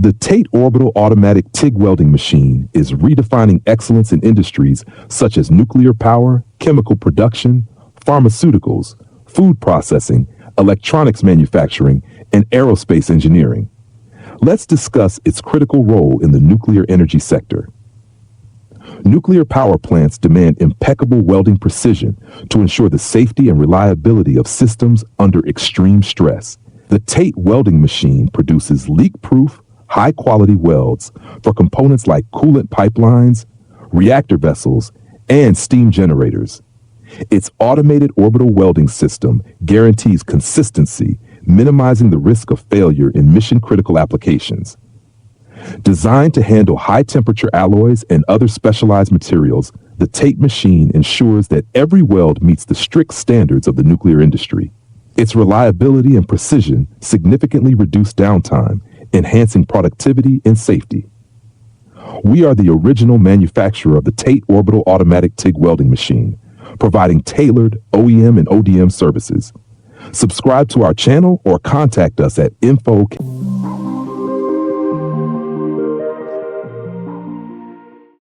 The TATE Orbital Automatic TIG Welding Machine is redefining excellence in industries such as nuclear power, chemical production, pharmaceuticals, food processing, electronics manufacturing, and aerospace engineering. Let's discuss its critical role in the nuclear energy sector. Nuclear power plants demand impeccable welding precision to ensure the safety and reliability of systems under extreme stress. The TATE welding machine produces leak-proof, high-quality welds for components like coolant pipelines, reactor vessels, and steam generators. Its automated orbital welding system guarantees consistency, minimizing the risk of failure in mission-critical applications. Designed to handle high-temperature alloys and other specialized materials, the TATE machine ensures that every weld meets the strict standards of the nuclear industry. Its reliability and precision significantly reduce downtime, enhancing productivity and safety. We are the original manufacturer of the TATE Orbital Automatic TIG Welding Machine, providing tailored OEM and ODM services. Subscribe to our channel or contact us at info